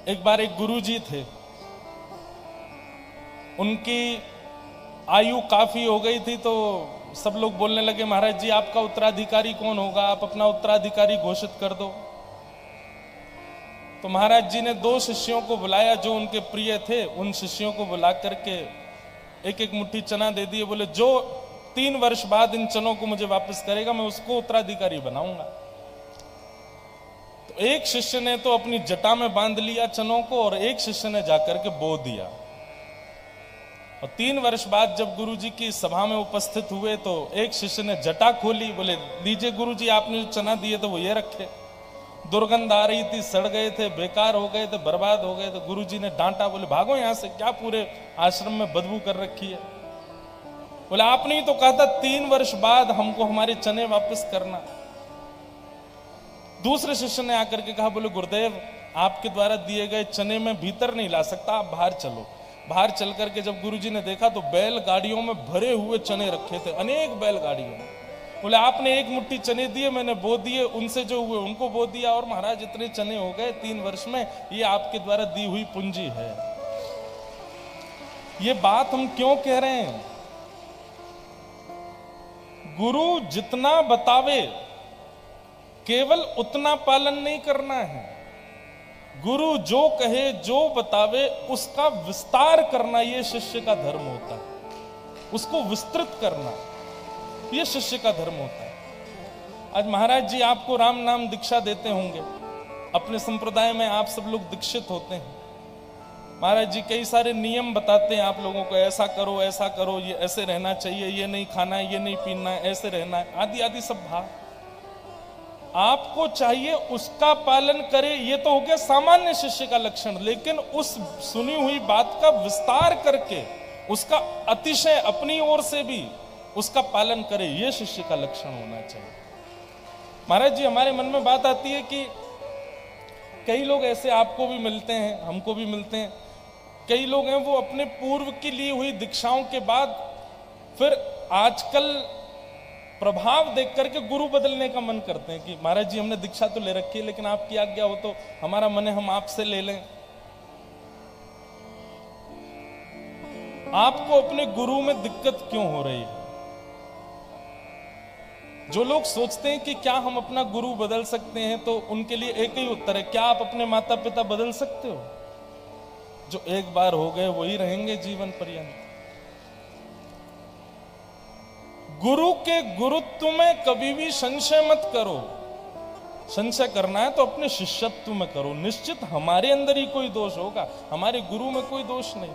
एक बार एक गुरुजी थे, उनकी आयु काफी हो गई थी, तो सब लोग बोलने लगे महाराज जी आपका उत्तराधिकारी कौन होगा, आप अपना उत्तराधिकारी घोषित कर दो। तो महाराज जी ने 2 शिष्यों को बुलाया जो उनके प्रिय थे, उन शिष्यों को बुला करके एक एक मुट्ठी चना दे दिए, बोले जो 3 वर्ष बाद इन चनों को मुझे वापस करेगा मैं उसको उत्तराधिकारी बनाऊंगा। तो एक शिष्य ने तो अपनी जटा में बांध लिया चनों को और एक शिष्य ने जाकर के बो दिया। और 3 वर्ष बाद जब गुरुजी की सभा में उपस्थित हुए तो एक शिष्य ने जटा खोली, बोले लीजिए गुरुजी आपने जो चना दिए थे वो ये रखे। दुर्गंध आ रही थी, सड़ गए थे, बेकार हो गए थे, बर्बाद हो गए। तो गुरुजी ने डांटा, बोले भागो यहां से, क्या पूरे आश्रम में बदबू कर रखी है। बोले आपने ही तो कहा था 3 वर्ष बाद हमको हमारे चने वापस करना। दूसरे शिष्य ने आकर के कहा, बोले गुरुदेव आपके द्वारा दिए गए चने में भीतर नहीं ला सकता, आप बाहर चलो। बाहर चल करके जब गुरुजी ने देखा तो बैलगाड़ियों में भरे हुए चने रखे थे, अनेक बैलगाड़ियों में। बोले आपने एक मुट्ठी चने दिए, मैंने बो दिए, उनसे जो हुए उनको बो दिया, और महाराज इतने चने हो गए 3 वर्ष में, ये आपके द्वारा दी हुई पूंजी है। ये बात हम क्यों कह रहे हैं? गुरु जितना बतावे केवल उतना पालन नहीं करना है, गुरु जो कहे जो बतावे उसका विस्तार करना ये शिष्य का धर्म होता है, उसको विस्तृत करना ये शिष्य का धर्म होता है। आज महाराज जी आपको राम नाम दीक्षा देते होंगे, अपने संप्रदाय में आप सब लोग दीक्षित होते हैं। महाराज जी कई सारे नियम बताते हैं आप लोगों को, ऐसा करो, ये ऐसे रहना चाहिए, ये नहीं खाना है, ये नहीं पीना है, ऐसे रहना है, आदि आदि सब भाव आपको चाहिए उसका पालन करे। ये तो हो गया सामान्य शिष्य का लक्षण, लेकिन उस सुनी हुई बात का विस्तार करके उसका अतिशय अपनी ओर से भी उसका पालन करे, ये शिष्य का लक्षण होना चाहिए। महाराज जी हमारे मन में बात आती है कि कई लोग ऐसे आपको भी मिलते हैं, हमको भी मिलते हैं, कई लोग हैं वो अपने पूर्व की ली हुई दीक्षाओं के बाद फिर आजकल प्रभाव देख करके गुरु बदलने का मन करते हैं कि महाराज जी हमने दीक्षा तो ले रखी है, लेकिन आपकी आज्ञा हो तो हमारा मन है हम आपसे ले लें। आपको अपने गुरु में दिक्कत क्यों हो रही है? जो लोग सोचते हैं कि क्या हम अपना गुरु बदल सकते हैं, तो उनके लिए एक ही उत्तर है, क्या आप अपने माता पिता बदल सकते हो? जो एक बार हो गए वही रहेंगे जीवन पर्यंत। गुरु के गुरुत्व में कभी भी संशय मत करो। संशय करना है तो अपने शिष्यत्व में करो। निश्चित हमारे अंदर ही कोई दोष होगा, हमारे गुरु में कोई दोष नहीं।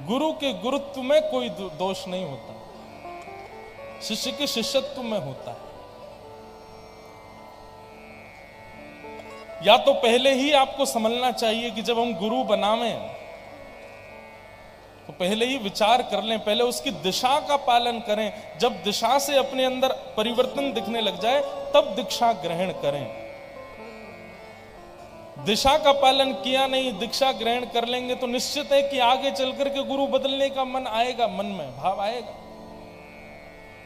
गुरु के गुरुत्व में कोई दोष नहीं होता, शिष्य के शिष्यत्व में होता है। या तो पहले ही आपको समझना चाहिए कि जब हम गुरु बनावें तो पहले ही विचार कर लें, पहले उसकी दिशा का पालन करें। जब दिशा से अपने अंदर परिवर्तन दिखने लग जाए तब दीक्षा ग्रहण करें। दिशा का पालन किया नहीं, दीक्षा ग्रहण कर लेंगे तो निश्चित है कि आगे चलकर के गुरु बदलने का मन आएगा, मन में भाव आएगा।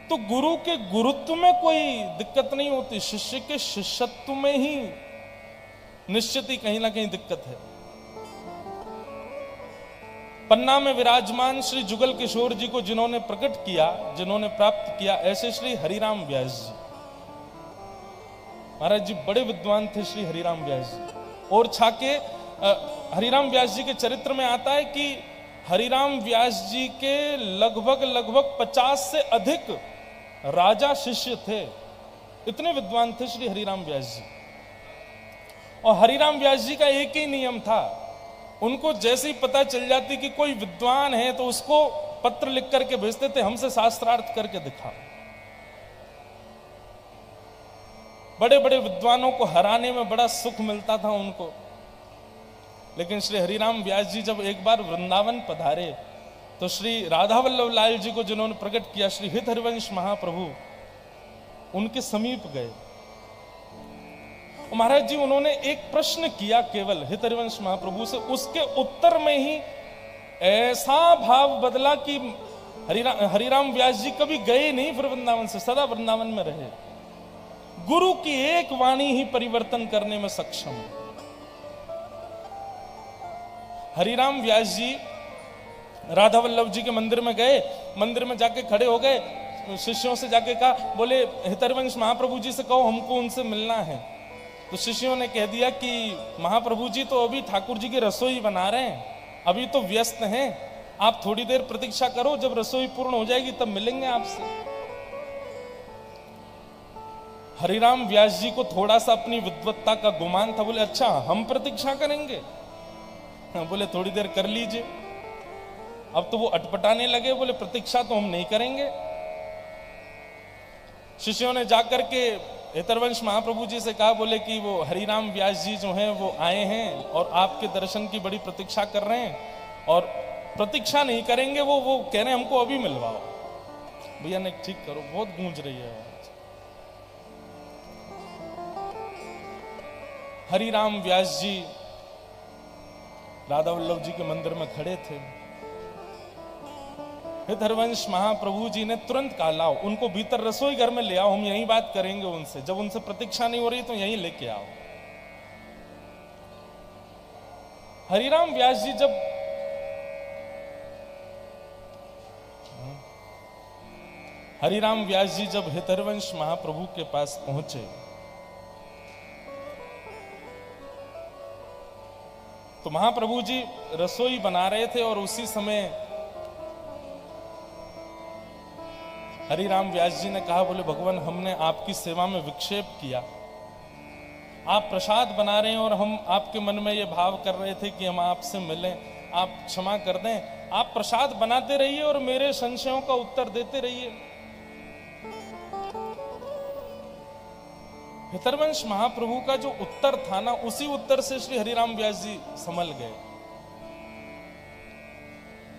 तो गुरु के गुरुत्व में कोई दिक्कत नहीं होती, शिष्य के शिष्यत्व में ही निश्चित ही कहीं ना कहीं दिक्कत है। पन्ना में विराजमान श्री जुगल किशोर जी को जिन्होंने प्रकट किया, जिन्होंने प्राप्त किया, ऐसे श्री हरिराम व्यास जी महाराज जी बड़े विद्वान थे। श्री हरिराम व्यास जी और छाके हरिराम व्यास जी के चरित्र में आता है कि हरिराम व्यास जी के लगभग 50 से अधिक राजा शिष्य थे, इतने विद्वान थे श्री हरिराम व्यास जी। और हरिराम व्यास जी का एक ही नियम था, उनको जैसे ही पता चल जाती कि कोई विद्वान है तो उसको पत्र लिख करके भेजते थे, हमसे शास्त्रार्थ करके दिखा। बड़े बड़े विद्वानों को हराने में बड़ा सुख मिलता था उनको। लेकिन श्री हरिराम व्यास जी जब एक बार वृंदावन पधारे तो श्री राधा वल्लभ लाल जी को जिन्होंने प्रकट किया, श्री हित हरिवंश महाप्रभु, उनके समीप गए। महाराज जी उन्होंने एक प्रश्न किया केवल हित हरिवंश महाप्रभु से, उसके उत्तर में ही ऐसा भाव बदला कि हरिराम व्यास जी कभी गए नहीं फिर वृंदावन से, सदा वृंदावन में रहे। गुरु की एक वाणी ही परिवर्तन करने में सक्षम है। हरिराम व्यास जी राधा वल्लभ जी के मंदिर में गए, मंदिर में जाके खड़े हो गए, शिष्यों से जाके कहा, बोले हितरवंश महाप्रभु जी से कहो हमको उनसे मिलना है। तो शिष्यों ने कह दिया कि महाप्रभु जी तो अभी ठाकुर जी की रसोई बना रहे हैं, अभी तो व्यस्त हैं, आप थोड़ी देर प्रतीक्षा करो, जब रसोई पूर्ण हो जाएगी तब मिलेंगे आपसे। हरिराम व्यास जी को थोड़ा सा अपनी विद्वत्ता का गुमान था, बोले अच्छा हम प्रतीक्षा करेंगे? बोले थोड़ी देर कर लीजिए। अब तो वो अटपटाने लगे, बोले प्रतीक्षा तो हम नहीं करेंगे। शिष्यों ने जाकर के हितरवंश महाप्रभु जी से कहा, बोले कि वो हरिराम व्यास जी जो हैं वो आए हैं और आपके दर्शन की बड़ी प्रतीक्षा कर रहे हैं, और प्रतीक्षा नहीं करेंगे, वो कह रहे हैं हमको अभी मिलवाओ। भैया ने ठीक करो, बहुत गूंज रही है आवाज। हरिराम व्यास जी राधा वल्लभ जी के मंदिर में खड़े थे। हितरवंश महाप्रभु जी ने तुरंत कहा, लाओ उनको भीतर रसोई घर में ले आओ, हम यही बात करेंगे उनसे, जब उनसे प्रतीक्षा नहीं हो रही तो यहीं लेके आओ। हरिराम व्यास जी जब हितरवंश महाप्रभु के पास पहुंचे तो महाप्रभु जी रसोई बना रहे थे, और उसी समय हरिराम व्यास जी ने कहा, बोले भगवान हमने आपकी सेवा में विक्षेप किया, आप प्रसाद बना रहे हैं और हम आपके मन में ये भाव कर रहे थे कि हम आपसे मिलें, आप क्षमा कर दें, आप प्रसाद बनाते रहिए और मेरे संशयों का उत्तर देते रहिए। हितरवंश महाप्रभु का जो उत्तर था ना, उसी उत्तर से श्री हरिराम व्यास जी संभल गए।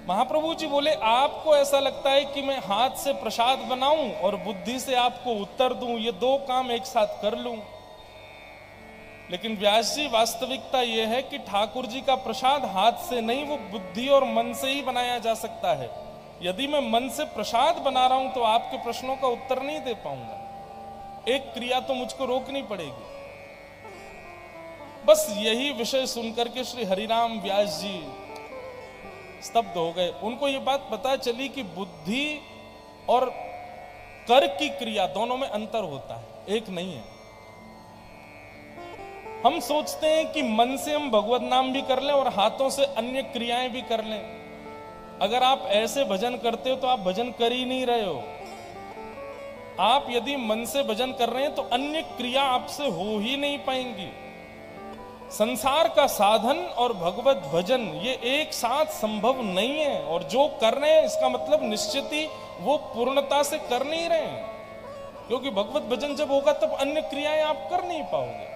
महाप्रभु जी बोले, आपको ऐसा लगता है कि मैं हाथ से प्रसाद बनाऊं और बुद्धि से आपको उत्तर दूं, ये दो काम एक साथ कर लूं। लेकिन व्यास जी वास्तविकता यह है कि ठाकुर जी का प्रसाद हाथ से नहीं, वो बुद्धि और मन से ही बनाया जा सकता है। यदि मैं मन से प्रसाद बना रहा हूं तो आपके प्रश्नों का उत्तर नहीं दे पाऊंगा, एक क्रिया तो मुझको रोकनी पड़ेगी। बस यही विषय सुनकर के श्री हरिराम व्यास जी स्तब्ध हो गए। उनको ये बात पता चली कि बुद्धि और कर की क्रिया दोनों में अंतर होता है, एक नहीं है। हम सोचते हैं कि मन से हम भगवत नाम भी कर लें और हाथों से अन्य क्रियाएं भी कर लें। अगर आप ऐसे भजन करते हो तो आप भजन कर ही नहीं रहे हो। आप यदि मन से भजन कर रहे हैं तो अन्य क्रिया आपसे हो ही नहीं पाएंगी। संसार का साधन और भगवत भजन ये एक साथ संभव नहीं है, और जो कर रहे हैं इसका मतलब निश्चित ही वो पूर्णता से कर नहीं रहे हैं, क्योंकि भगवत भजन जब होगा तब अन्य क्रियाएं आप कर नहीं पाओगे।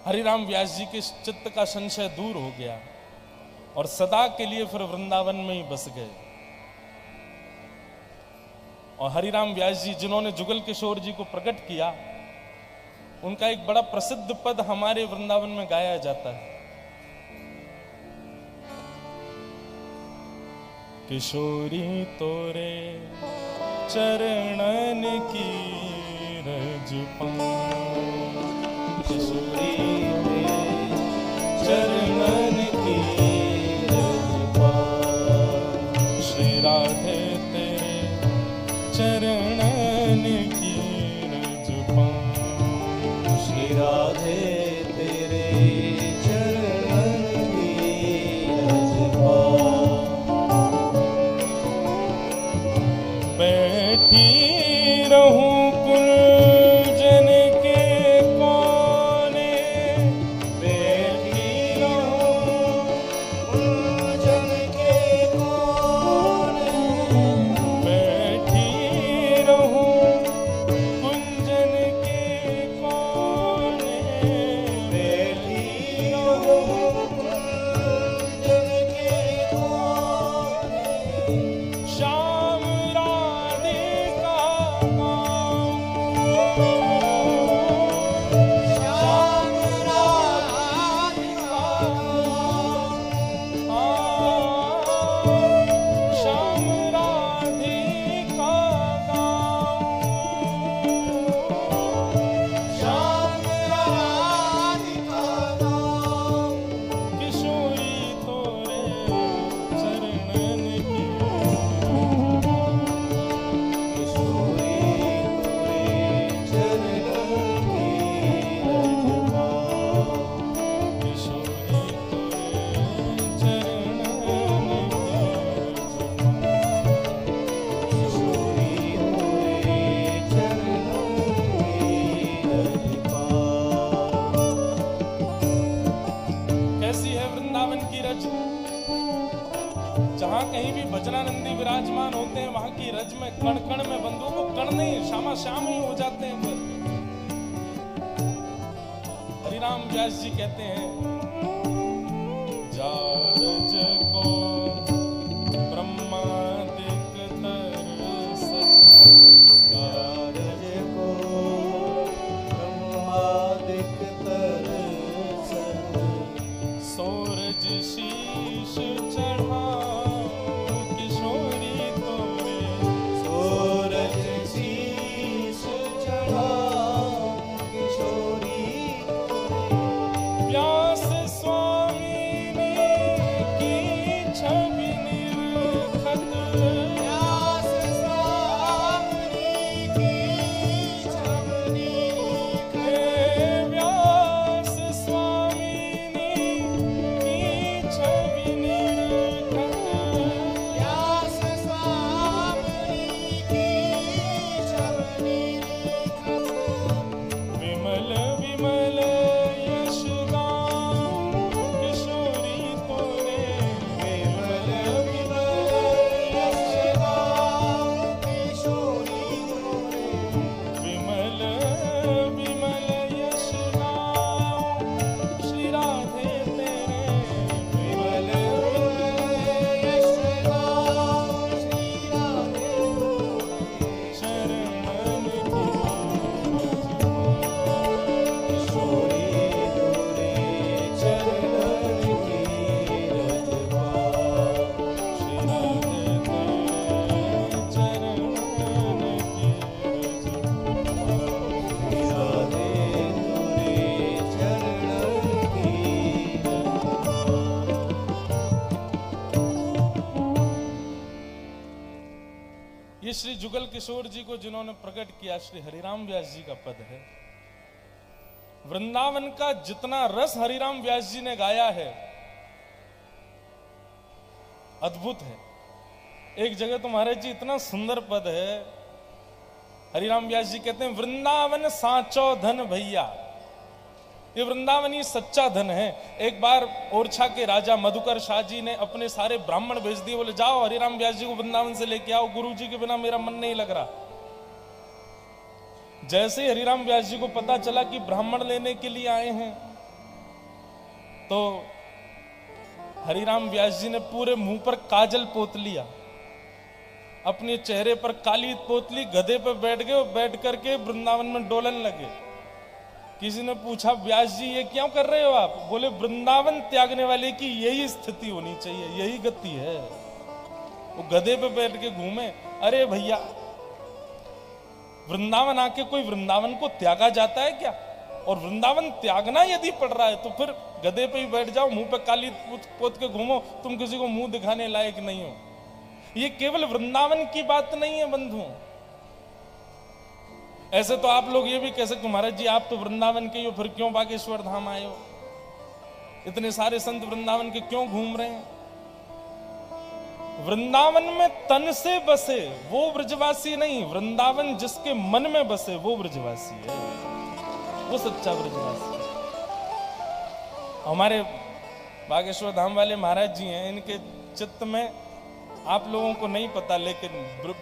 हरिराम व्यास जी के चित्त का संशय दूर हो गया और सदा के लिए फिर वृंदावन में ही बस गए। और हरिराम व्यास जी जिन्होंने जुगल किशोर जी को प्रकट किया, उनका एक बड़ा प्रसिद्ध पद हमारे वृंदावन में गाया जाता है। किशोरी तोरे चरणन की रज पाऊं, किशोरी चरणन की रज पाऊं, श्री राधे तेरे चरणन की रज पाऊं, श्री राधे तेरे चरणन की रज पाऊं। बैठी ब्रज में कण कण में बंधु, वो कण नहीं श्यामा श्याम ही हो जाते हैं। फिर हरिराम व्यास जी कहते हैं, जारज को ब्रह्मादिक तरसत, जारज को ब्रह्मादिक तरसत, सूरज शीश चढ़ाओ किशोरी तोरे, सूरज शीश चढ़ाओ किशोरी तोरे, व्यास स्वामी की छवि निरखत, व्यास स्वामी की छवि निरखत, व्यास स्वामी की छवि निरखत, व्यास स्वामी की छवि निरखत, विमल विमल यश गाऊं किशोरी तोरे, विमल विमल यश गाऊं किशोरी तोरे, विमल विमल यश गाऊं श्री राधे तेरे, विमल विमल यश गाऊं श्री राधे तोरे, चरणन की किशोरी तोरे चरणन की रजपा, श्री राधे तेरे चरणन की राधे तोरे चरणन की ये श्री जुगल किशोर जी को जिन्होंने प्रकट किया श्री हरिराम व्यास जी का पद है। वृंदावन का जितना रस हरिराम व्यास जी ने गाया है अद्भुत है। एक जगह तो महाराज जी इतना सुंदर पद है, हरिराम व्यास जी कहते हैं, वृंदावन सांचो धन भैया, ये वृंदावन ही सच्चा धन है। एक बार ओरछा के राजा मधुकर शाह जी ने अपने सारे ब्राह्मण भेज दिए, बोले जाओ हरिराम व्यास जी को वृंदावन से लेके आओ, गुरु जी के बिना मेरा मन नहीं लग रहा। जैसे ही हरिराम व्यास जी को पता चला कि ब्राह्मण लेने के लिए आए हैं, तो हरिराम व्यास जी ने पूरे मुंह पर काजल पोत लिया, अपने चेहरे पर काली पोत ली, गधे पर बैठ गए और बैठ करके वृंदावन में डोलन लगे। किसी ने पूछा, व्यास जी ये क्यों कर रहे हो आप? बोले वृंदावन त्यागने वाले की यही स्थिति होनी चाहिए, यही गति है। वो गधे पे बैठ के घूमे। अरे भैया, वृंदावन आके कोई वृंदावन को त्यागा जाता है क्या? और वृंदावन त्यागना यदि पड़ रहा है तो फिर गधे पे ही बैठ जाओ, मुंह पे काली पोत के घूमो, तुम किसी को मुंह दिखाने लायक नहीं हो। ये केवल वृंदावन की बात नहीं है बंधुओं। ऐसे तो आप लोग ये भी कह सकते, महाराज जी आप तो वृंदावन के हो, फिर क्यों बागेश्वर धाम आए हो? इतने सारे संत वृंदावन के क्यों घूम रहे हैं? वृंदावन में तन से बसे वो ब्रजवासी नहीं, वृंदावन जिसके मन में बसे वो ब्रजवासी है, वो सच्चा ब्रजवासी है। हमारे बागेश्वर धाम वाले महाराज जी हैं, इनके चित्त में आप लोगों को नहीं पता, लेकिन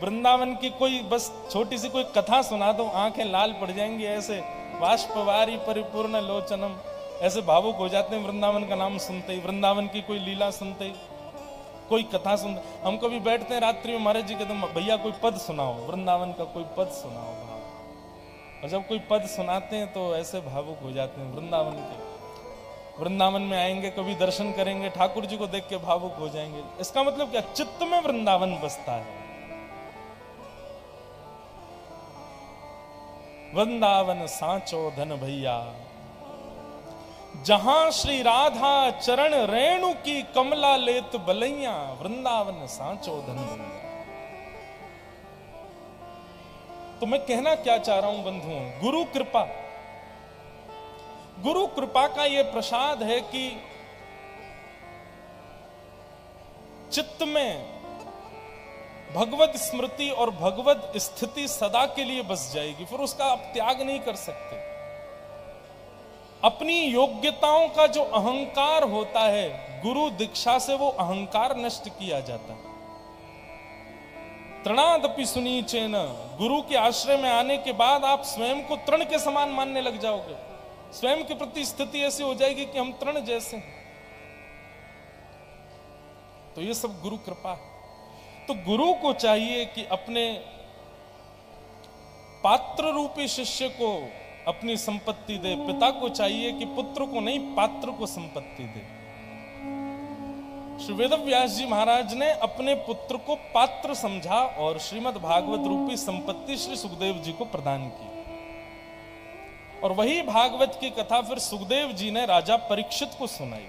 वृंदावन की कोई बस छोटी सी कोई कथा सुना दो, आंखें लाल पड़ जाएंगी, ऐसे बाष्पवारी परिपूर्ण लोचनम, ऐसे भावुक हो जाते हैं वृंदावन का नाम सुनते ही, वृंदावन की कोई लीला सुनते ही, कोई कथा सुनते। हम कभी बैठते हैं रात्रि में, महाराज जी कहते हैं भैया कोई पद सुनाओ, वृंदावन का कोई पद सुनाओ। और जब कोई पद सुनाते हैं तो ऐसे भावुक हो जाते हैं वृंदावन के। वृंदावन में आएंगे, कभी दर्शन करेंगे, ठाकुर जी को देख के भावुक हो जाएंगे। इसका मतलब क्या? चित्त में वृंदावन बसता है। वृंदावन सांचो धन भैया, जहां श्री राधा चरण रेणु की कमला लेत बलैया, वृंदावन सांचो धन भैया। तो मैं कहना क्या चाह रहा हूं बंधुओं, गुरु कृपा, गुरु कृपा का यह प्रसाद है कि चित्त में भगवत स्मृति और भगवत स्थिति सदा के लिए बस जाएगी, फिर उसका आप त्याग नहीं कर सकते। अपनी योग्यताओं का जो अहंकार होता है, गुरु दीक्षा से वो अहंकार नष्ट किया जाता है। तृणादपि सुनीचेन, गुरु के आश्रय में आने के बाद आप स्वयं को तृण के समान मानने लग जाओगे। स्वयं के प्रति स्थिति ऐसी हो जाएगी कि हम तृण जैसे हैं। तो ये सब गुरु कृपा है। तो गुरु को चाहिए कि अपने पात्र रूपी शिष्य को अपनी संपत्ति दे, पिता को चाहिए कि पुत्र को नहीं पात्र को संपत्ति दे। श्री वेदव्यास जी महाराज ने अपने पुत्र को पात्र समझा और श्रीमद् भागवत रूपी संपत्ति श्री सुखदेव जी को प्रदान की। और वही भागवत की कथा फिर सुखदेव जी ने राजा परीक्षित को सुनाई।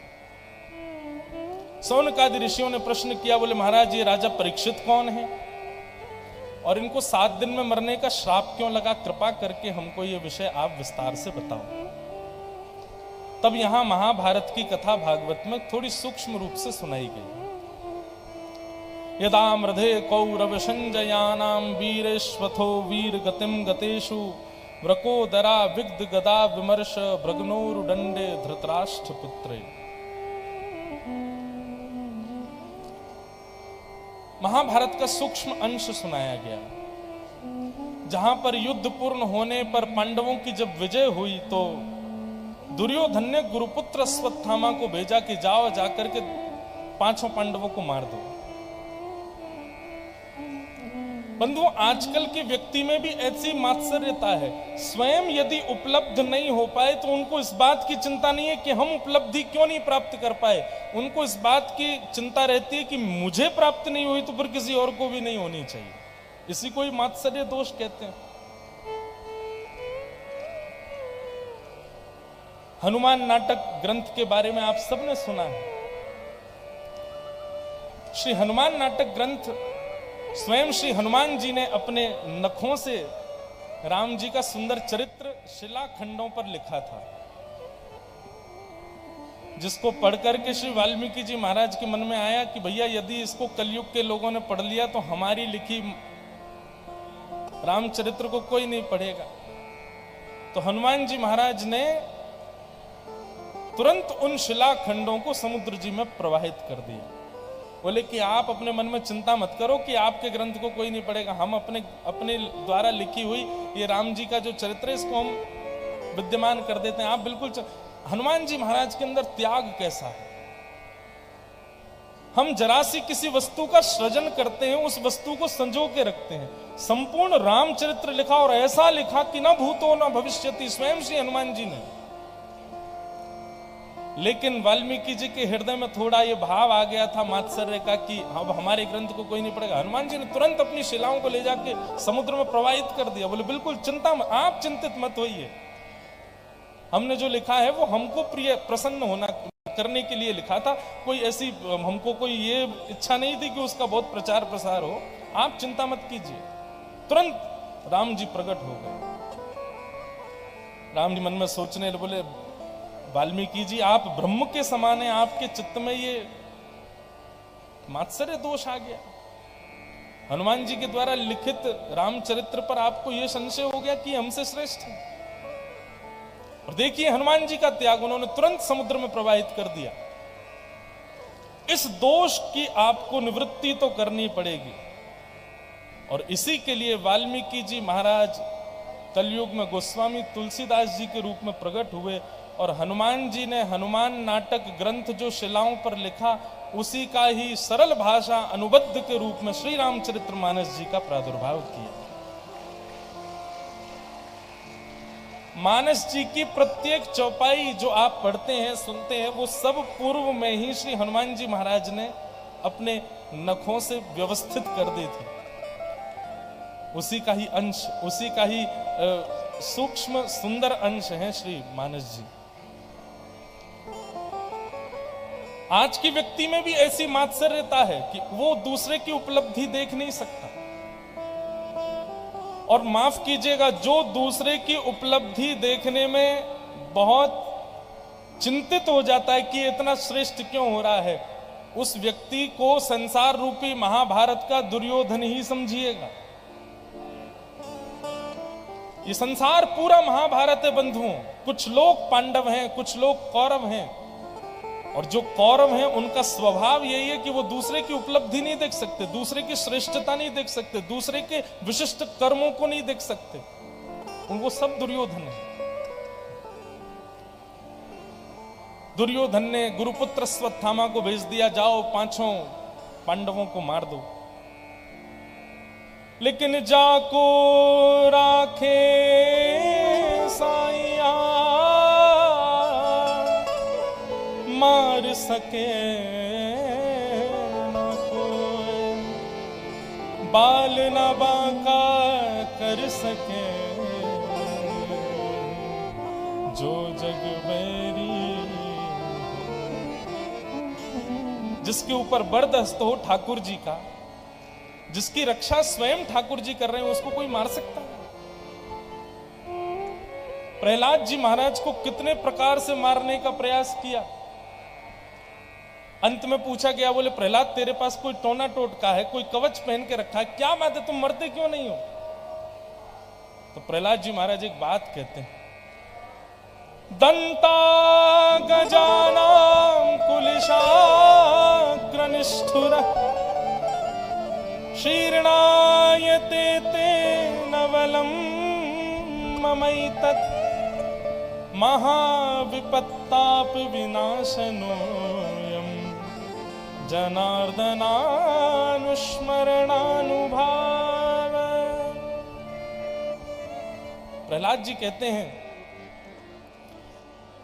सौनकादि ऋषियों ने प्रश्न किया, बोले महाराज ये राजा परीक्षित कौन है और इनको 7 दिन में मरने का श्राप क्यों लगा, कृपा करके हमको ये विषय आप विस्तार से बताओ। तब यहां महाभारत की कथा भागवत में थोड़ी सूक्ष्म रूप से सुनाई गई। यदा मृधे कौरव संजयानाम वीरेश्वथो वीर गतिम गतेषु व्रकोदरा विग्ध गदा विमर्श भ्रग्नोरुदंडे धृतराष्ट्र पुत्रे। महाभारत का सूक्ष्म अंश सुनाया गया, जहां पर युद्ध पूर्ण होने पर पांडवों की जब विजय हुई तो दुर्योधन ने गुरुपुत्र अश्वत्थामा को भेजा कि जाओ जाकर के 5 पांडवों को मार दो। बंधुओं, आजकल के व्यक्ति में भी ऐसी मात्सर्यता है, स्वयं यदि उपलब्ध नहीं हो पाए तो उनको इस बात की चिंता नहीं है कि हम उपलब्धि क्यों नहीं प्राप्त कर पाए, उनको इस बात की चिंता रहती है कि मुझे प्राप्त नहीं हुई तो फिर किसी और को भी नहीं होनी चाहिए। इसी को ही मात्सर्य दोष कहते हैं। हनुमान नाटक ग्रंथ के बारे में आप सबने सुना है। श्री हनुमान नाटक ग्रंथ स्वयं श्री हनुमान जी ने अपने नखों से राम जी का सुंदर चरित्र शिलाखंडों पर लिखा था, जिसको पढ़कर के श्री वाल्मीकि जी महाराज के मन में आया कि भैया यदि इसको कलयुग के लोगों ने पढ़ लिया तो हमारी लिखी रामचरित्र को कोई नहीं पढ़ेगा। तो हनुमान जी महाराज ने तुरंत उन शिलाखंडों को समुद्र जी में प्रवाहित कर दिया। बोले कि आप अपने मन में चिंता मत करो कि आपके ग्रंथ को कोई नहीं पढ़ेगा, हम अपने द्वारा लिखी हुई ये राम जी का जो चरित्र है इसको हम विद्यमान कर देते हैं। आप बिल्कुल हनुमान जी महाराज के अंदर त्याग कैसा है। हम जरा सी किसी वस्तु का सृजन करते हैं, उस वस्तु को संजो के रखते हैं। संपूर्ण रामचरित्र लिखा और ऐसा लिखा कि न भूतो न भविष्यति, स्वयं श्री हनुमान जी ने। लेकिन वाल्मीकि जी के हृदय में थोड़ा ये भाव आ गया था मात्सर्य का कि अब हमारे ग्रंथ को कोई नहीं पढ़ेगा। हनुमान जी ने तुरंत अपनी शिलाओं को ले जाके समुद्र में प्रवाहित कर दिया। बोले बिल्कुल चिंता आप चिंतित मत होइए, हमने जो लिखा है वो हमको प्रिय प्रसन्न होना करने के लिए लिखा था, कोई ऐसी हमको कोई ये इच्छा नहीं थी कि उसका बहुत प्रचार प्रसार हो, आप चिंता मत कीजिए। तुरंत राम जी प्रकट हो गए। राम जी मन में सोचने बोले वाल्मीकि जी आप ब्रह्म के समान हैं, आपके चित्त में ये मात्सर्य दोष आ गया। हनुमान जी के द्वारा लिखित रामचरित्र पर आपको यह संशय हो गया कि हमसे श्रेष्ठ है। और देखिए हनुमान जी का त्याग, उन्होंने तुरंत समुद्र में प्रवाहित कर दिया। इस दोष की आपको निवृत्ति तो करनी पड़ेगी। और इसी के लिए वाल्मीकि जी महाराज कलयुग में गोस्वामी तुलसीदास जी के रूप में प्रकट हुए और हनुमान जी ने हनुमान नाटक ग्रंथ जो शिलाओं पर लिखा उसी का ही सरल भाषा अनुबद्ध के रूप में श्री रामचरितमानस जी का प्रादुर्भाव किया। मानस जी की प्रत्येक चौपाई जो आप पढ़ते हैं सुनते हैं वो सब पूर्व में ही श्री हनुमान जी महाराज ने अपने नखों से व्यवस्थित कर दी थी। उसी का ही अंश, उसी का ही सूक्ष्म सुंदर अंश है श्री मानस जी। आज की व्यक्ति में भी ऐसी मात्सर्यता है कि वो दूसरे की उपलब्धि देख नहीं सकता। और माफ कीजिएगा, जो दूसरे की उपलब्धि देखने में बहुत चिंतित हो जाता है कि इतना श्रेष्ठ क्यों हो रहा है, उस व्यक्ति को संसार रूपी महाभारत का दुर्योधन ही समझिएगा। ये संसार पूरा महाभारत है बंधुओं। कुछ लोग पांडव हैं, कुछ लोग कौरव हैं, और जो कौरव हैं उनका स्वभाव यही है कि वो दूसरे की उपलब्धि नहीं देख सकते, दूसरे की श्रेष्ठता नहीं देख सकते, दूसरे के विशिष्ट कर्मों को नहीं देख सकते। वो सब दुर्योधन है। दुर्योधन ने गुरुपुत्र अश्वत्थामा को भेज दिया, जाओ पांचों पांडवों को मार दो। लेकिन जाको राखे साइया मार सके न कोई, बाल न बांका कर सके जो जग बैरी। जिसके ऊपर बरदस्त हो ठाकुर जी का, जिसकी रक्षा स्वयं ठाकुर जी कर रहे हैं, उसको कोई मार सकता है? प्रहलाद जी महाराज को कितने प्रकार से मारने का प्रयास किया। अंत में पूछा गया, बोले प्रहलाद तेरे पास कोई टोना टोटका है, कोई कवच पहन के रखा है, क्या बात है तुम मरते क्यों नहीं हो? तो प्रहलाद जी महाराज एक बात कहते हैं, दंता गजानां कुलिशाग्र निष्ठुर शीर्णायते ते नवलम ममैतत् महाविपत्ताप विनाशनोयम् जनार्दनानुस्मरणानुभाव। प्रहलाद जी कहते हैं,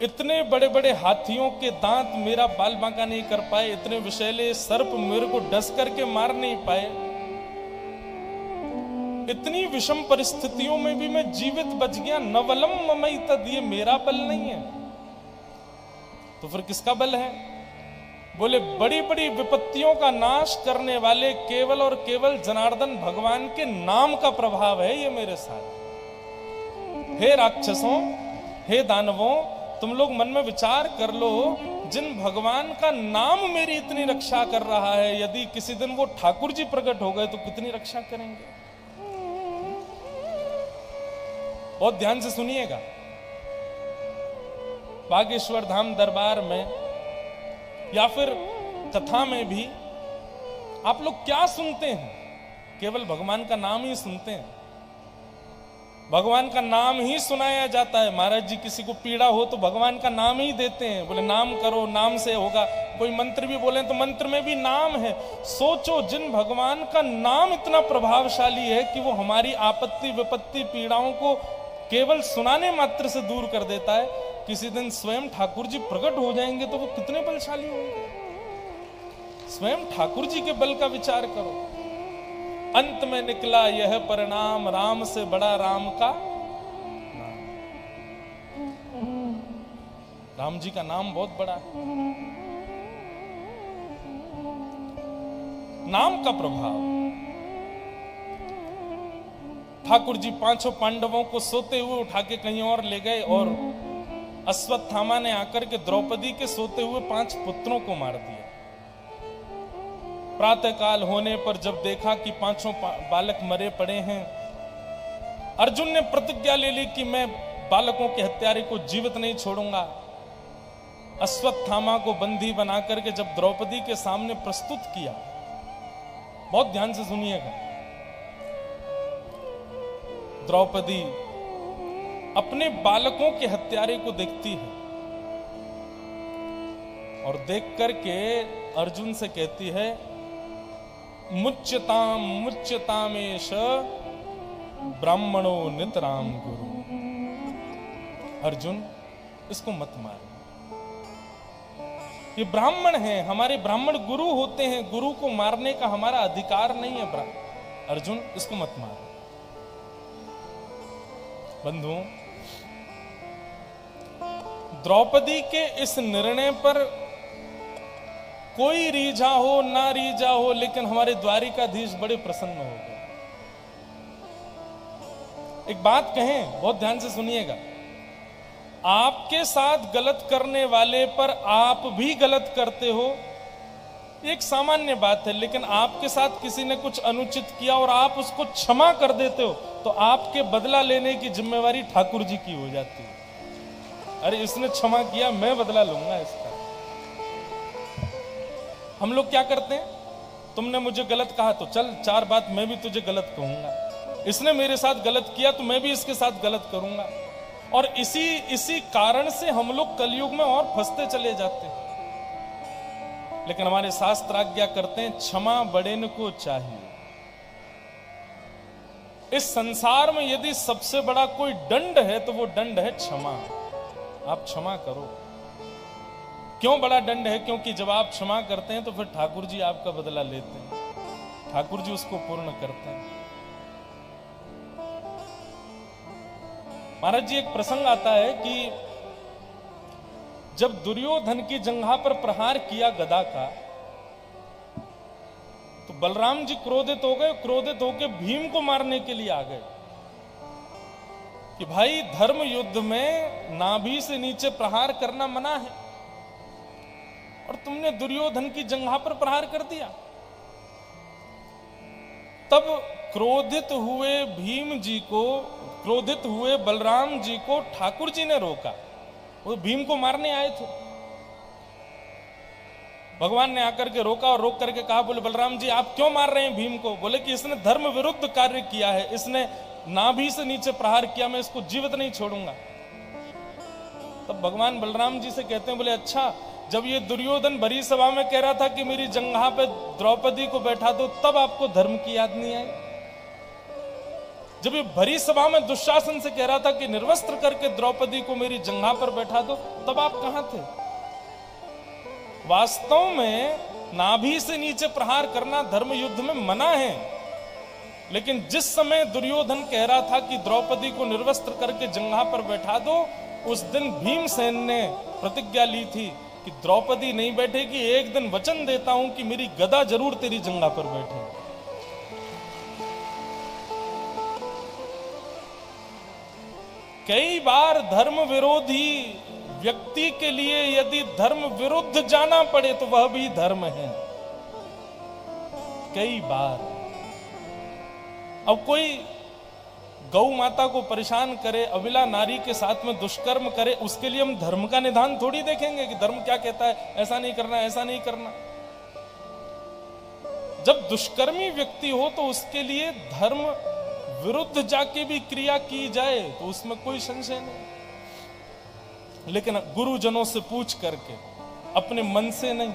इतने बड़े बड़े हाथियों के दांत मेरा बाल बांका नहीं कर पाए, इतने विषैले सर्प मेरे को डस करके मार नहीं पाए, इतनी विषम परिस्थितियों में भी मैं जीवित बच गया। नवलम ममई तद, ये मेरा बल नहीं है तो फिर किसका बल है? बोले बड़ी बड़ी विपत्तियों का नाश करने वाले केवल और केवल जनार्दन भगवान के नाम का प्रभाव है ये मेरे साथ। हे राक्षसों, हे दानवों, तुम लोग मन में विचार कर लो, जिन भगवान का नाम मेरी इतनी रक्षा कर रहा है, यदि किसी दिन वो ठाकुर जी प्रकट हो गए तो कितनी रक्षा करेंगे? बहुत ध्यान से सुनिएगा। बागेश्वर धाम दरबार में या फिर कथा में भी आप लोग क्या सुनते हैं? केवल भगवान का नाम ही सुनते हैं, भगवान का नाम ही सुनाया जाता है। महाराज जी किसी को पीड़ा हो तो भगवान का नाम ही देते हैं, बोले नाम करो, नाम से होगा। कोई मंत्र भी बोले तो मंत्र में भी नाम है। सोचो, जिन भगवान का नाम इतना प्रभावशाली है कि वो हमारी आपत्ति विपत्ति पीड़ाओं को केवल सुनाने मात्र से दूर कर देता है, किसी दिन स्वयं ठाकुर जी प्रकट हो जाएंगे तो वो कितने बलशाली होंगे। स्वयं ठाकुर जी के बल का विचार करो। अंत में निकला यह परिणाम, राम से बड़ा राम का नाम। राम जी का नाम बहुत बड़ा है। नाम का प्रभाव। ठाकुर जी पांचों पांडवों को सोते हुए उठा के कहीं और ले गए और अश्वत्थामा ने आकर के द्रौपदी के सोते हुए 5 पुत्रों को मार दिया। प्रातःकाल होने पर जब देखा कि पांचों बालक मरे पड़े हैं, अर्जुन ने प्रतिज्ञा ले ली कि मैं बालकों के हत्यारे को जीवित नहीं छोड़ूंगा। अश्वत्थामा को बंदी बना करके जब द्रौपदी के सामने प्रस्तुत किया, बहुत ध्यान से सुनिएगा। द्रौपदी अपने बालकों के हत्यारे को देखती है और देख करके अर्जुन से कहती है, मुच्यताम मुच्यतामेश ब्राह्मणो नितराम गुरु। अर्जुन, इसको मत मारो, ये ब्राह्मण है, हमारे ब्राह्मण गुरु होते हैं, गुरु को मारने का हमारा अधिकार नहीं है। अर्जुन, इसको मत मारो। बंधुओं, द्रौपदी के इस निर्णय पर कोई रीझा हो ना रीझा हो, लेकिन हमारे द्वारिकाधीश बड़े प्रसन्न हो गए। एक बात कहें, बहुत ध्यान से सुनिएगा। आपके साथ गलत करने वाले पर आप भी गलत करते हो, एक सामान्य बात है, लेकिन आपके साथ किसी ने कुछ अनुचित किया और आप उसको क्षमा कर देते हो तो आपके बदला लेने की जिम्मेवारी ठाकुर जी की हो जाती है। अरे इसने क्षमा किया, मैं बदला लूंगा इसका। हम लोग क्या करते हैं, तुमने मुझे गलत कहा तो चल 4 बात मैं भी तुझे गलत कहूंगा, इसने मेरे साथ गलत किया तो मैं भी इसके साथ गलत करूंगा। और इसी कारण से हम लोग कलयुग में और फंसते चले जाते हैं। लेकिन हमारे शास्त्र आज्ञा करते हैं क्षमा बड़ेन को चाहिए। इस संसार में यदि सबसे बड़ा कोई दंड है तो वो दंड है क्षमा। आप क्षमा करो। क्यों बड़ा दंड है? क्योंकि जब आप क्षमा करते हैं तो फिर ठाकुर जी आपका बदला लेते हैं, ठाकुर जी उसको पूर्ण करते हैं। महाराज जी, एक प्रसंग आता है कि जब दुर्योधन की जंघा पर प्रहार किया गदा का, तो बलराम जी क्रोधित हो गए। क्रोधित होकर भीम को मारने के लिए आ गए कि भाई धर्म युद्ध में नाभि से नीचे प्रहार करना मना है और तुमने दुर्योधन की जंघा पर प्रहार कर दिया। तब क्रोधित हुए भीम जी को, क्रोधित हुए बलराम जी को ठाकुर जी ने रोका। वो भीम को मारने आए थे। भगवान ने आकर के रोका और रोक करके कहा, बोले बलराम जी आप क्यों मार रहे हैं भीम को? बोले कि इसने धर्म विरुद्ध कार्य किया है, इसने नाभि से नीचे प्रहार किया, मैं इसको जीवित नहीं छोड़ूंगा। तब भगवान बलराम जी से कहते हैं, बोले अच्छा, जब ये दुर्योधन भरी सभा में कह रहा था कि मेरी जंघा पे द्रौपदी को बैठा दो, तब आपको धर्म की याद नहीं आई? जब ये भरी सभा में दुशासन से कह रहा था कि निर्वस्त्र करके द्रौपदी को मेरी जंघा पर बैठा दो, तब आप कहां थे? वास्तव में नाभि से नीचे प्रहार करना धर्म युद्ध में मना है, लेकिन जिस समय दुर्योधन कह रहा था कि द्रौपदी को निर्वस्त्र करके जंघा पर बैठा दो, उस दिन भीमसेन ने प्रतिज्ञा ली थी कि द्रौपदी नहीं बैठेगी, एक दिन वचन देता हूं कि मेरी गदा जरूर तेरी जंघा पर बैठे। कई बार धर्म विरोधी व्यक्ति के लिए यदि धर्म विरुद्ध जाना पड़े तो वह भी धर्म है। कई बार अब कोई गौ माता को परेशान करे, अविला नारी के साथ में दुष्कर्म करे, उसके लिए हम धर्म का निदान थोड़ी देखेंगे कि धर्म क्या कहता है, ऐसा नहीं करना, ऐसा नहीं करना। जब दुष्कर्मी व्यक्ति हो तो उसके लिए धर्म विरुद्ध जाके भी क्रिया की जाए तो उसमें कोई संशय नहीं, लेकिन गुरुजनों से पूछ करके, अपने मन से नहीं।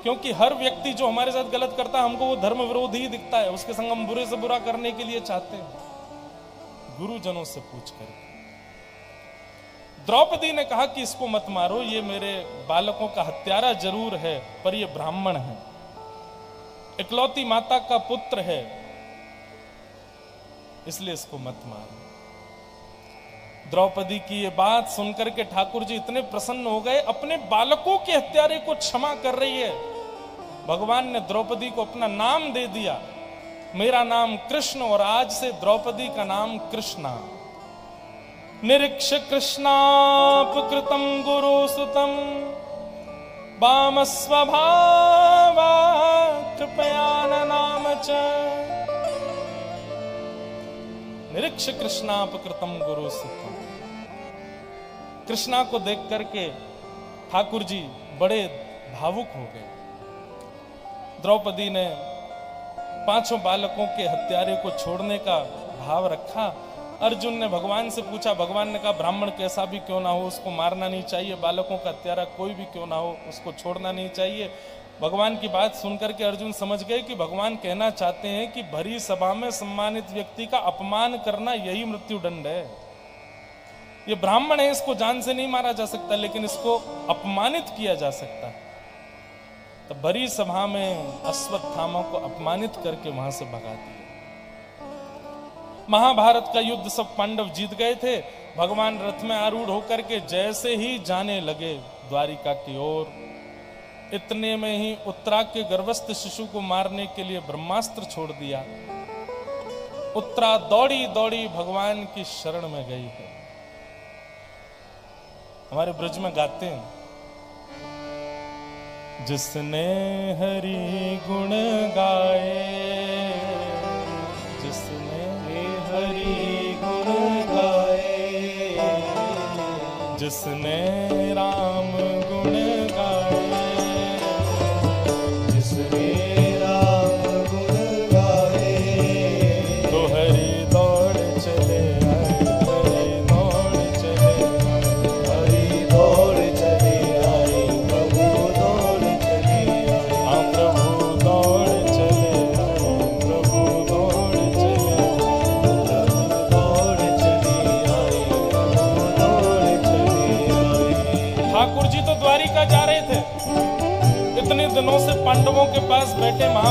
क्योंकि हर व्यक्ति जो हमारे साथ गलत करता है हमको वो धर्म विरोधी ही दिखता है, उसके संग हम बुरे से बुरा करने के लिए चाहते हैं। गुरुजनों से पूछ करके। द्रौपदी ने कहा कि इसको मत मारो, ये मेरे बालकों का हत्यारा जरूर है पर ये ब्राह्मण है, इकलौती माता का पुत्र है, इसलिए इसको मत मारो। द्रौपदी की ये बात सुनकर के ठाकुर जी इतने प्रसन्न हो गए, अपने बालकों के हत्यारे को क्षमा कर रही है। भगवान ने द्रौपदी को अपना नाम दे दिया, मेरा नाम कृष्ण, और आज से द्रौपदी का नाम कृष्णा। निरीक्ष कृष्णापकृतं गुरुसुतं वाम स्वभावा कृपया नाम च। निरीक्ष कृष्णापकृतं गुरुसुतं। कृष्णा को देख करके ठाकुर जी बड़े भावुक हो गए। द्रौपदी ने पांचों बालकों के हत्यारे को छोड़ने का भाव रखा। अर्जुन ने भगवान से पूछा, भगवान ने कहा ब्राह्मण कैसा भी क्यों ना हो उसको मारना नहीं चाहिए, बालकों का हत्यारा कोई भी क्यों ना हो उसको छोड़ना नहीं चाहिए। भगवान की बात सुनकर के अर्जुन समझ गए कि भगवान कहना चाहते हैं कि भरी सभा में सम्मानित व्यक्ति का अपमान करना यही मृत्युदंड है। ये ब्राह्मण है, इसको जान से नहीं मारा जा सकता, लेकिन इसको अपमानित किया जा सकता है। तो भरी सभा में अश्वत्थामा को अपमानित करके वहां से भगा दिया। महाभारत का युद्ध सब पांडव जीत गए थे। भगवान रथ में आरूढ़ होकर के जैसे ही जाने लगे द्वारिका की ओर, इतने में ही उत्तरा के गर्भस्थ शिशु को मारने के लिए ब्रह्मास्त्र छोड़ दिया। उत्तरा दौड़ी दौड़ी भगवान की शरण में गई है। हमारे ब्रज में गाते हैं, जिसने हरि गुण गाए, जिसने हरि गुण गाए, जिसने राम गुण गाए,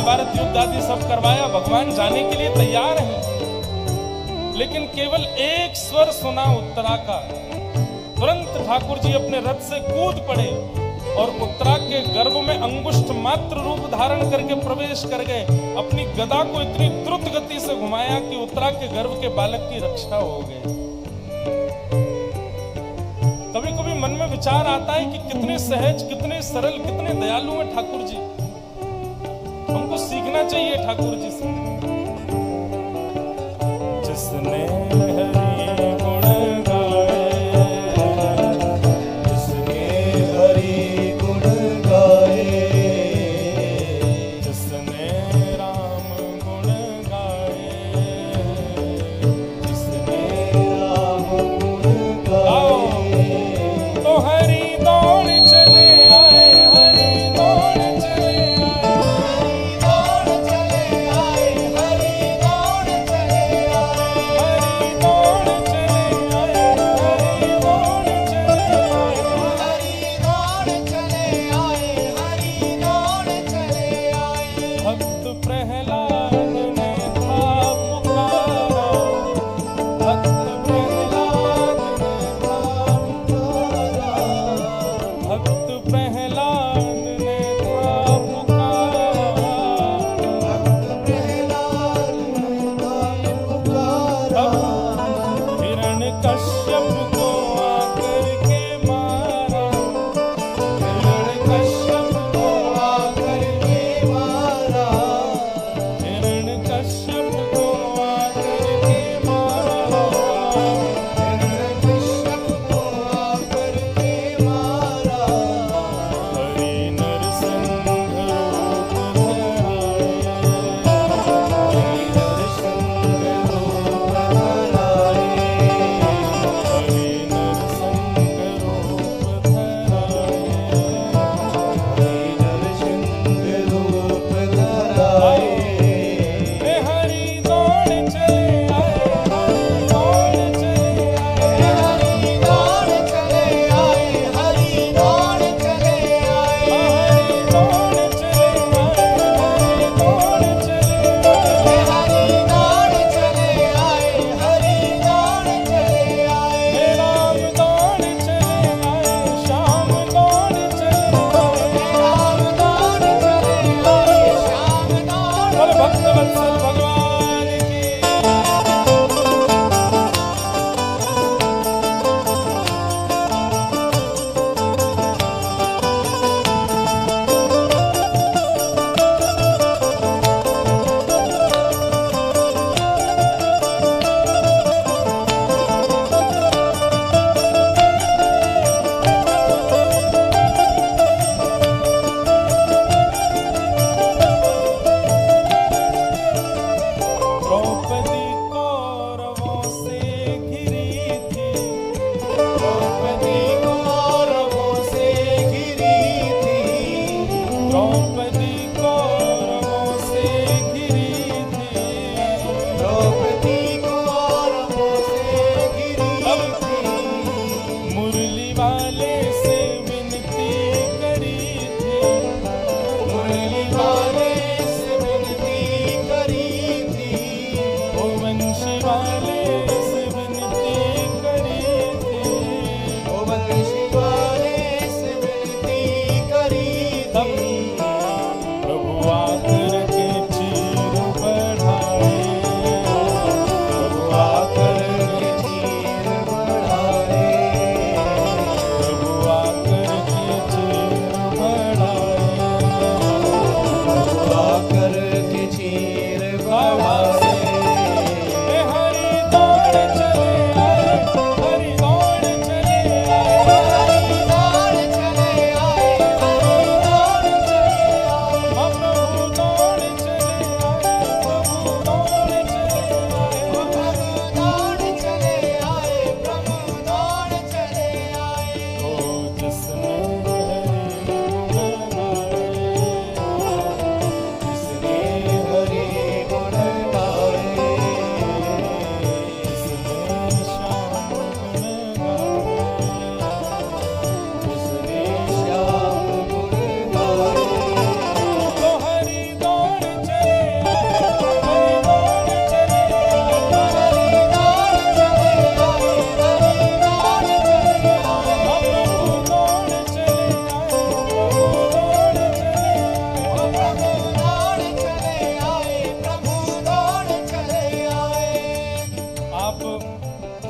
महाभारत युद्ध आदि सब करवाया, भगवान जाने के लिए तैयार हैं, लेकिन केवल एक स्वर सुना उत्तरा का। तुरंत ठाकुर जी अपने रथ से कूद पड़े और उत्तरा के गर्भ में अंगुष्ठ मात्र रूप धारण करके प्रवेश कर गए। अपनी गदा को इतनी द्रुत गति से घुमाया कि उत्तरा के गर्भ के बालक की रक्षा हो गई। कभी कभी मन में विचार आता है कि कितने सहज, कितने सरल, कितने दयालु हैं ठाकुर जी। हमको सीखना चाहिए ठाकुर जी से। जिसने हरि गुण गाए, जिसने हरि गुण गाए, जिसने राम गुण गाए, जिसने राम गुण गाए, तो हरि दौड़ चले आए, हरि दौड़ चले आए, दौड़ चले आए, हरि दौड़ चले आए, हरि दौड़ चले आए, हरि दौड़ चले आए। हरि दौड़ चले आए, हरि दौड़ चले आए। भक्त प्रहलाद ने था पुकारा, भक्त प्रहलाद ने था पुकारा, भक्त प्रहलाद ने था पुकारा। भक्त प्रहलाद ने था पुकारा, हिरण्यकश्यप को आकर के मारा, हिरण्यकश्यप को आकर के मारा, हिरण्यकश्यप को आकर के मारा। हिरण्यकश्यप को आकर के मारा। हरि नरसिंह रूप धराए, हरि नरसिंह रूप धराए, हरि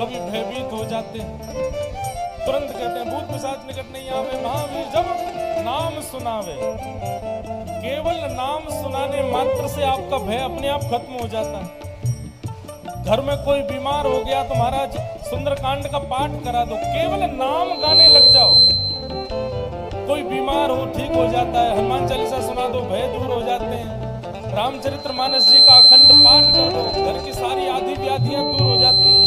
कभी भयभीत हो जाते हैं, तुरंत कहते हैं भूत पिशाच निकट नहीं आवे, महावीर जब नाम सुनावे। केवल नाम सुनाने मात्र से आपका भय अपने आप खत्म हो जाता है। घर में कोई बीमार हो गया तो महाराज सुंदरकांड का पाठ करा दो, केवल नाम गाने लग जाओ, कोई बीमार हो ठीक हो जाता है। हनुमान चालीसा सुना दो, भय दूर हो जाते हैं। रामचरितमानस जी का अखंड पाठ कर दो, घर की सारी आदि व्याधियां दूर हो जाती हैं।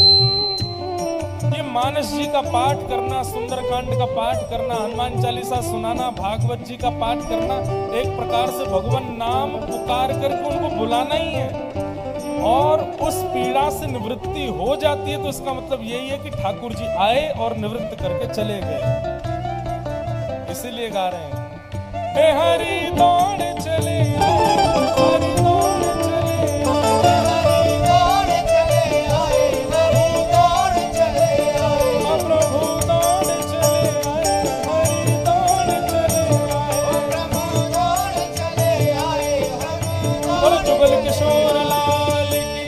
ये मानस जी का पाठ करना, सुंदरकांड का पाठ करना, हनुमान चालीसा सुनाना, भागवत जी का पाठ करना, एक प्रकार से भगवान नाम पुकार करके उनको बुलाना ही है। और उस पीड़ा से निवृत्ति हो जाती है तो इसका मतलब यही है कि ठाकुर जी आए और निवृत्त करके चले गए। इसीलिए गा रहे हैं, हे हरि दौड़ चले आए, हरि दौड़ चले आए, हरि दौड़ चले आए, हरि दौड़ चले आए, प्रभु दौड़ चले आए, हरि दौड़ चले आए, प्रभु दौड़ चले आए, हरि और जुगल किशोर लाल की।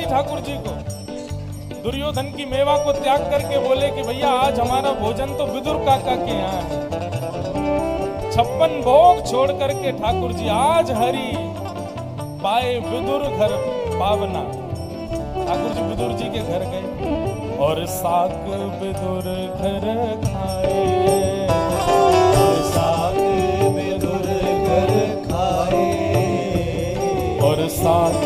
ठाकुर जी को दुर्योधन की मेवा को त्याग करके बोले कि भैया आज हमारा भोजन तो विदुर काका के यहाँ है। 56 भोग छोड़ करके ठाकुर जी आज हरि पाए विदुर घर पावना। ठाकुर जी विदुर जी के घर गए और साग विदुर घर खाए, साग विदुर घर खाए, और साग